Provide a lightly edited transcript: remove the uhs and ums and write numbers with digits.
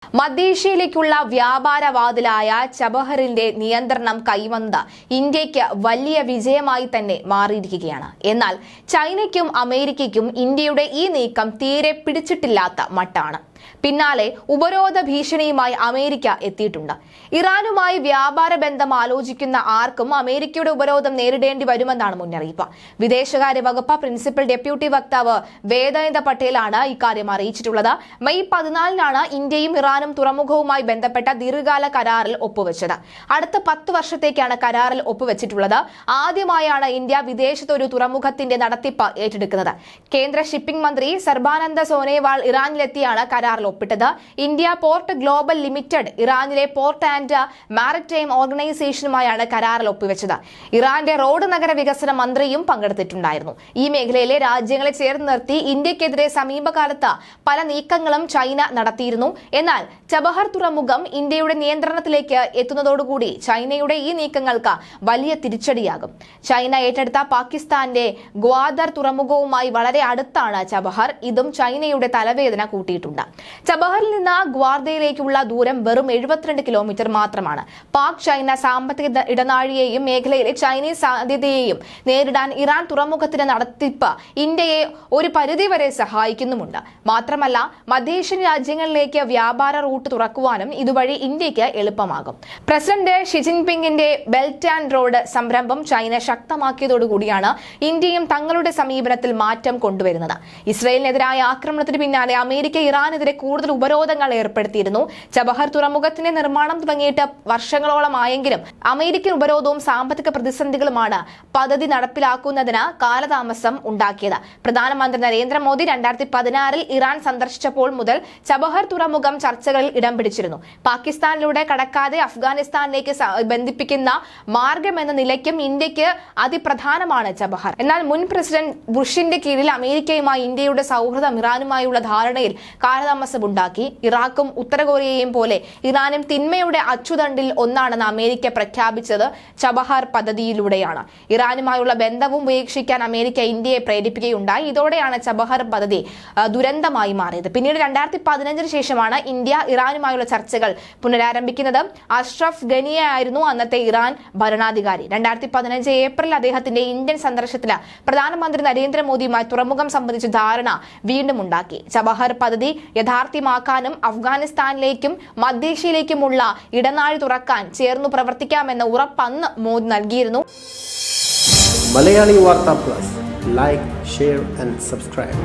മധ്യേഷ്യയിലേക്കുള്ള വ്യാപാരവാതിലായ ചബഹറിന്റെ നിയന്ത്രണം കൈവന്നത് ഇന്ത്യയ്ക്ക് വലിയ വിജയമായി തന്നെ മാറിയിരിക്കുകയാണ്. എന്നാൽ ചൈനയ്ക്കും അമേരിക്കയ്ക്കും ഇന്ത്യയുടെ ഈ നീക്കം തീരെ പിടിച്ചിട്ടില്ലാത്ത മട്ടാണ്. പിന്നാലെ ഉപരോധ ഭീഷണിയുമായി അമേരിക്ക എത്തിയിട്ടുണ്ട്. ഇറാനുമായി വ്യാപാര ബന്ധം ആലോചിക്കുന്ന ആർക്കും അമേരിക്കയുടെ ഉപരോധം നേരിടേണ്ടി വരുമെന്നാണ് മുന്നറിയിപ്പ്. വിദേശകാര്യ വകുപ്പ് പ്രിൻസിപ്പൽ ഡെപ്യൂട്ടി വക്താവ് വേദാന്ത പട്ടേലാണ് ഇക്കാര്യം അറിയിച്ചിട്ടുള്ളത്. മെയ് 14 ഇന്ത്യയും ഇറാനും തുറമുഖവുമായി ബന്ധപ്പെട്ട ദീർഘകാല കരാറിൽ ഒപ്പുവെച്ചത്. അടുത്ത 10 വർഷത്തേക്കാണ് കരാറിൽ ഒപ്പുവെച്ചിട്ടുള്ളത്. ആദ്യമായാണ് ഇന്ത്യ വിദേശത്ത് ഒരു തുറമുഖത്തിന്റെ നടത്തിപ്പ് ഏറ്റെടുക്കുന്നത്. കേന്ദ്ര ഷിപ്പിംഗ് മന്ത്രി സർബാനന്ദ സോനോവാൾ ഇറാനിലെത്തിയാണ് കരാറിൽ ഒപ്പിട്ടത്. ഇന്ത്യ പോർട്ട് ഗ്ലോബൽ ലിമിറ്റഡ് ഇറാനിലെ പോർട്ട് ആൻഡ് മാരിടൈം ഓർഗനൈസേഷനുമായാണ് കരാറിൽ ഒപ്പുവെച്ചത്. ഇറാന്റെ റോഡ് നഗര വികസന മന്ത്രിയും പങ്കെടുത്തിട്ടുണ്ടായിരുന്നു. ഈ മേഖലയിലെ രാജ്യങ്ങളെ ചേർന്ന് നിർത്തി ഇന്ത്യക്കെതിരെ സമീപകാലത്ത് പല നീക്കങ്ങളും ചൈന നടത്തിയിരുന്നു. എന്നാൽ ചബഹർ തുറമുഖം ഇന്ത്യയുടെ നിയന്ത്രണത്തിലേക്ക് എത്തുന്നതോടുകൂടി ചൈനയുടെ ഈ നീക്കങ്ങൾക്ക് വലിയ തിരിച്ചടിയാകും. ചൈന ഏറ്റെടുത്ത പാകിസ്ഥാന്റെ ഗ്വാദർ തുറമുഖവുമായി വളരെ അടുത്താണ് ചബഹർ. ഇതും ചൈനയുടെ തലവേദന കൂട്ടിയിട്ടുണ്ട്. ചബഹറിൽ നിന്ന് ഗ്വാർദയിലേക്കുള്ള ദൂരം വെറും 72 കിലോമീറ്റർ മാത്രമാണ്. പാക് ചൈന സാമ്പത്തിക ഇടനാഴിയെയും മേഖലയിലെ ചൈനീസ് സാധ്യതയെയും നേരിടാൻ ഇറാൻ തുറമുഖത്തിന്റെ നടത്തിപ്പ് ഇന്ത്യയെ ഒരു പരിധിവരെ സഹായിക്കുന്നുമുണ്ട്. മാത്രമല്ല, മധ്യേഷ്യൻ രാജ്യങ്ങളിലേക്ക് വ്യാപാര റൂട്ട് തുറക്കുവാനും ഇതുവഴി ഇന്ത്യക്ക് എളുപ്പമാകും. പ്രസിഡന്റ് ഷി ജിൻപിങ്ങിന്റെ ബെൽറ്റ് ആൻഡ് റോഡ് സംരംഭം ചൈന ശക്തമാക്കിയതോടുകൂടിയാണ് ഇന്ത്യയും തങ്ങളുടെ സമീപനത്തിൽ മാറ്റം കൊണ്ടുവരുന്നത്. ഇസ്രയേലിനെതിരായ ആക്രമണത്തിന് പിന്നാലെ അമേരിക്ക ഇറാനെതിരെ കൂടുതൽ ഉപരോധങ്ങൾ ഏർപ്പെടുത്തിയിരുന്നു. ചബഹർ തുറമുഖത്തിന്റെ നിർമ്മാണം തുടങ്ങിയിട്ട് വർഷങ്ങളോളമായെങ്കിലും അമേരിക്കൻ ഉപരോധവും സാമ്പത്തിക പ്രതിസന്ധികളുമാണ് പദ്ധതി നടപ്പിലാക്കുന്നതിന് കാലതാമസം ഉണ്ടാക്കിയത്. പ്രധാനമന്ത്രി നരേന്ദ്രമോദി 2016 ഇറാൻ സന്ദർശിച്ചപ്പോൾ മുതൽ ചബഹർ തുറമുഖം ചർച്ചകളിൽ ഇടം പിടിച്ചിരുന്നു. പാകിസ്ഥാനിലൂടെ കടക്കാതെ അഫ്ഗാനിസ്ഥാനിലേക്ക് ബന്ധിപ്പിക്കുന്ന മാർഗം എന്ന നിലയ്ക്കും ഇന്ത്യക്ക് അതിപ്രധാനമാണ് ചബഹർ. എന്നാൽ മുൻ പ്രസിഡന്റ് ബുഷിന്റെ കീഴിൽ അമേരിക്കയുമായി ഇന്ത്യയുടെ സൗഹൃദം ഇറാനുമായുള്ള ധാരണയിൽ കാലതാമസമുണ്ടാക്കി. ഇറാഖും ഉത്തര കൊറിയയും പോലെ ഇറാനും തിന്മയുടെ അച്ചുതണ്ടിൽ ഒന്നാണെന്ന് അമേരിക്ക പ്രഖ്യാപിച്ചത് ചബഹാർ പദ്ധതിയിലൂടെയാണ്. ഇറാനുമായുള്ള ബന്ധവും ഉപേക്ഷിക്കാൻ അമേരിക്ക ഇന്ത്യയെ പ്രേരിപ്പിക്കുകയുണ്ടായി. ഇതോടെയാണ് ചബഹാർ പദ്ധതി ദുരന്തമായി മാറിയത്. പിന്നീട് 2015 ശേഷമാണ് ഇന്ത്യ ഇറാനുമായുള്ള ചർച്ചകൾ പുനരാരംഭിക്കുന്നത്. അഷ്റഫ് ഗനിയായിരുന്നു അന്നത്തെ ഇറാൻ ഭരണാധികാരി. 2015 ഏപ്രിൽ അദ്ദേഹത്തിന്റെ ഇന്ത്യൻ സന്ദർശനത്തിൽ പ്രധാനമന്ത്രി നരേന്ദ്രമോദിയുമായി തുറമുഖം സംബന്ധിച്ച ധാരണ വീണ്ടും ഉണ്ടാക്കി. ചബഹാർ പദ്ധതി യാഥാർത്ഥ്യമാക്കാനും അഫ്ഗാനിസ്ഥാനിലേക്കും മധ്യേഷ്യയിലേക്കുമുള്ള ഇടനാഴി തുറക്കാൻ ചേർന്നു പ്രവർത്തിക്കാമെന്ന ഉറപ്പ് അന്ന് മോദി നൽകിയിരുന്നു. മലയാളി വാർത്ത plus, like, share and subscribe.